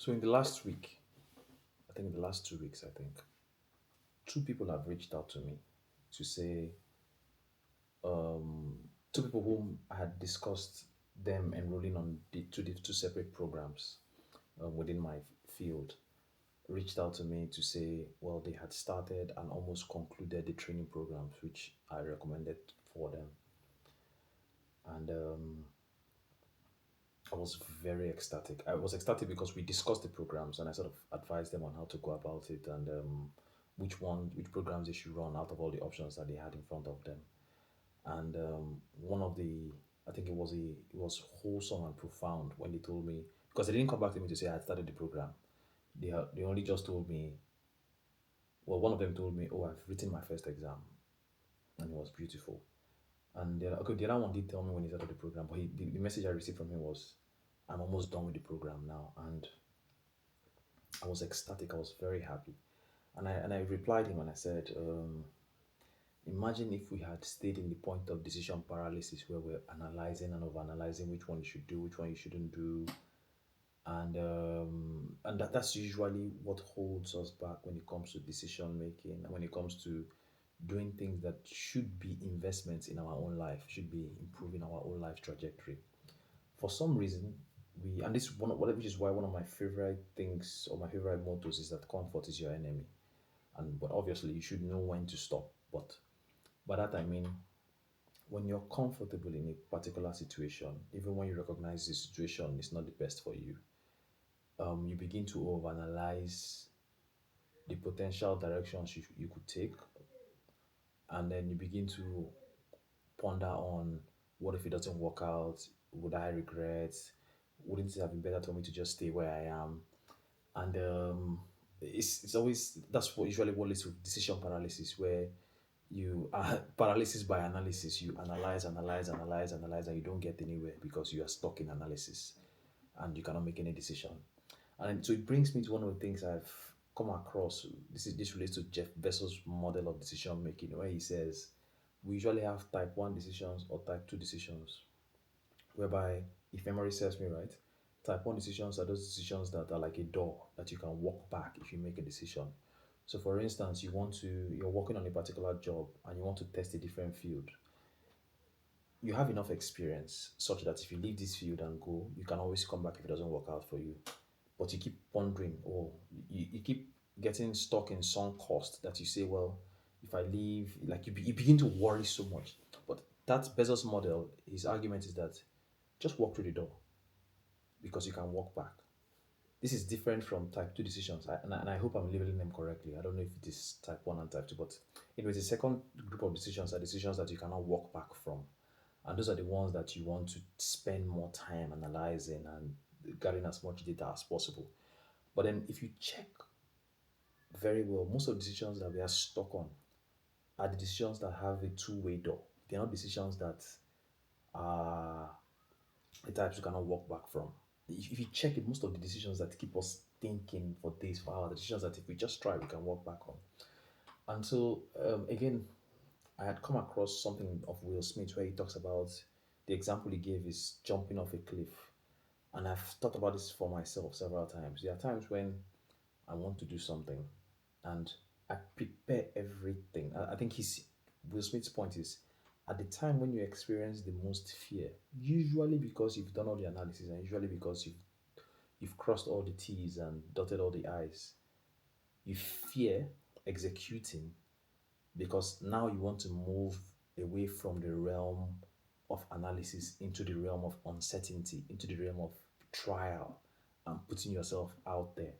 So in the last week, I think in the last 2 weeks, I think two people have reached out to me to say, two people whom I had discussed them enrolling on the two separate programs within my field reached out to me to say, well, they had started and almost concluded the training programs which I recommended for them. And I was very ecstatic. I was ecstatic because we discussed the programs and I sort of advised them on how to go about it and which programs they should run out of all the options that they had in front of them. And one of the, I think it was wholesome and profound when they told me, because they didn't come back to me to say I had started the program. They only just told me, well, one of them told me, oh, I've written my first exam, and it was beautiful. And the other one did tell me when he started the program, but the message I received from him was, I'm almost done with the program now. And I was ecstatic. I was very happy. And I replied him and I said, imagine if we had stayed in the point of decision paralysis where we're analyzing and overanalyzing which one you should do, which one you shouldn't do. And that's usually what holds us back when it comes to decision making and when it comes to doing things that should be investments in our own life, should be improving our own life trajectory. For some reason, we and this one which is why one of my favorite things or my favorite mottos is that comfort is your enemy. And but obviously you should know when to stop. But by that I mean when you're comfortable in a particular situation, even when you recognize the situation is not the best for you, you begin to overanalyze the potential directions you could take, and then you begin to ponder on what if it doesn't work out? Would I regret? Wouldn't it have been better for me to just stay where I am? And it's always that's what usually what leads to decision paralysis, where you are paralysis by analysis. You analyze, and you don't get anywhere because you are stuck in analysis and you cannot make any decision. And so it brings me to one of the things I've come across. This relates to Jeff Bezos' model of decision making, where he says we usually have type one decisions or type two decisions, whereby if memory serves me right, type one decisions are those decisions that are like a door that you can walk back if you make a decision. So for instance, you're working on a particular job and you want to test a different field. You have enough experience such that if you leave this field and go, you can always come back if it doesn't work out for you. But you keep pondering, or you keep getting stuck in sunk cost that you say, well, if I leave, like you begin to worry so much. But that Bezos model, his argument is that just walk through the door because you can walk back. This is different from type 2 decisions, and I hope I'm labeling them correctly. I don't know if it is type 1 and type 2, but anyways, the second group of decisions are decisions that you cannot walk back from. And those are the ones that you want to spend more time analyzing and gathering as much data as possible. But then if you check very well, most of the decisions that we are stuck on are the decisions that have a two-way door. They're not decisions that are the types you cannot walk back from. If you check it, most of the decisions that keep us thinking for days, for hours, the decisions that if we just try, we can walk back on. And so, again, I had come across something of Will Smith where he talks about the example he gave is jumping off a cliff. And I've thought about this for myself several times. There are times when I want to do something and I prepare everything. I think Will Smith's point is at the time when you experience the most fear, usually because you've done all the analysis and usually because you've crossed all the T's and dotted all the I's, you fear executing because now you want to move away from the realm of analysis into the realm of uncertainty, into the realm of trial and putting yourself out there.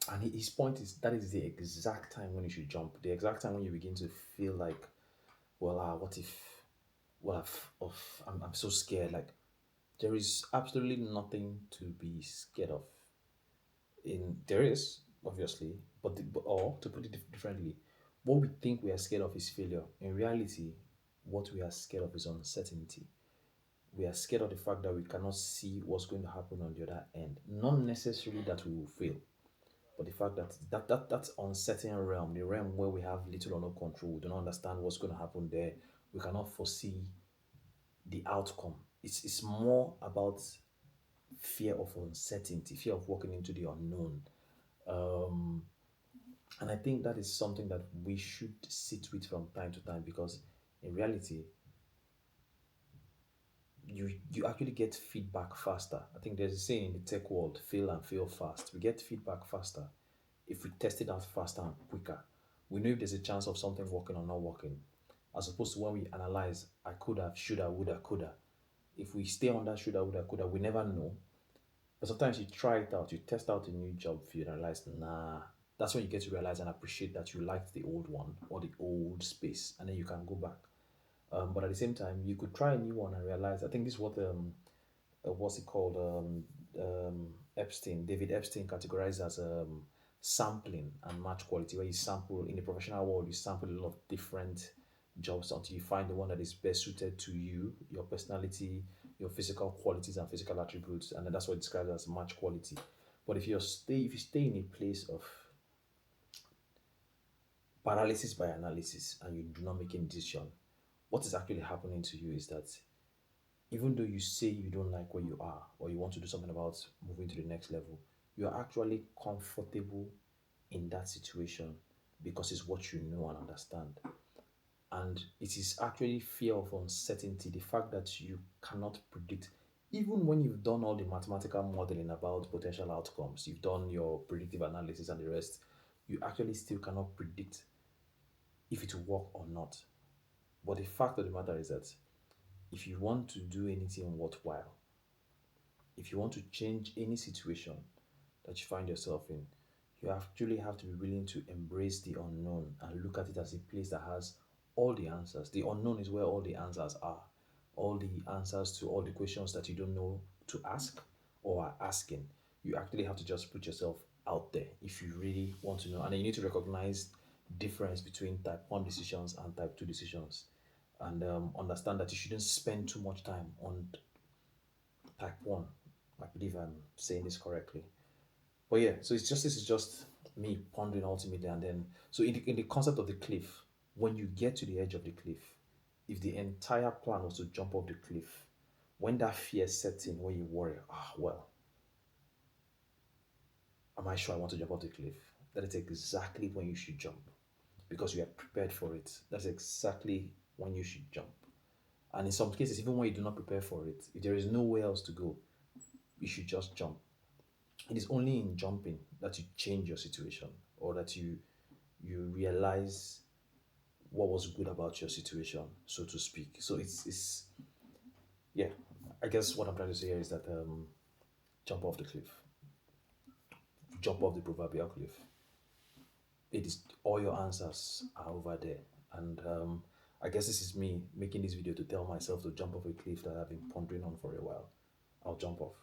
And his point is that is the exact time when you should jump, the exact time when you begin to feel like, well, what if, I'm so scared. Like, there is absolutely nothing to be scared of. There is, obviously, or to put it differently, what we think we are scared of is failure. In reality, what we are scared of is uncertainty. We are scared of the fact that we cannot see what's going to happen on the other end. Not necessarily that we will fail, but the fact that uncertain realm, the realm where we have little or no control, we do not understand what's going to happen there, we cannot foresee the outcome. It's more about fear of uncertainty, fear of walking into the unknown. Um, and I think that is something that we should sit with from time to time, because in reality, you actually get feedback faster. I think there's a saying in the tech world, fail and fail fast. We get feedback faster if we test it out faster and quicker. We know if there's a chance of something working or not working, as opposed to when we analyze, I could have, should have, would have, could have. If we stay on that should have, would have, could have, we never know. But sometimes you try it out, you test out a new job for you and realize, nah. That's when you get to realize and appreciate that you liked the old one or the old space, and then you can go back. But at the same time, you could try a new one and realize. I think this is what what's it called? David Epstein categorized as sampling and match quality, where you sample in the professional world, you sample a lot of different jobs until you find the one that is best suited to you, your personality, your physical qualities and physical attributes, and then that's what it describes as match quality. But if you stay in a place of paralysis by analysis and you do not make any decision, what is actually happening to you is that even though you say you don't like where you are or you want to do something about moving to the next level, you are actually comfortable in that situation because it's what you know and understand. And it is actually fear of uncertainty, the fact that you cannot predict, even when you've done all the mathematical modeling about potential outcomes, you've done your predictive analysis and the rest, you actually still cannot predict if it will work or not. But the fact of the matter is that if you want to do anything worthwhile, if you want to change any situation that you find yourself in, you actually have to be willing to embrace the unknown and look at it as a place that has all the answers. The unknown is where all the answers are, all the answers to all the questions that you don't know to ask or are asking. You actually have to just put yourself out there if you really want to know. And then you need to recognize difference between type 1 decisions and type 2 decisions, and understand that you shouldn't spend too much time on type 1. I believe I'm saying this correctly. But yeah, so this is just me pondering ultimately, and then so in the concept of the cliff, when you get to the edge of the cliff, if the entire plan was to jump off the cliff, when that fear sets in, when you worry, well, am I sure I want to jump off the cliff? That is exactly when you should jump, because you are prepared for it. That's exactly when you should jump. And in some cases, even when you do not prepare for it, if there is nowhere else to go, you should just jump. It is only in jumping that you change your situation, or that you realize what was good about your situation, so to speak. So it's yeah. I guess what I'm trying to say here is that jump off the cliff, jump off the proverbial cliff. It is all your answers are over there, and I guess this is me making this video to tell myself to jump off a cliff that I've been pondering on for a while. I'll jump off.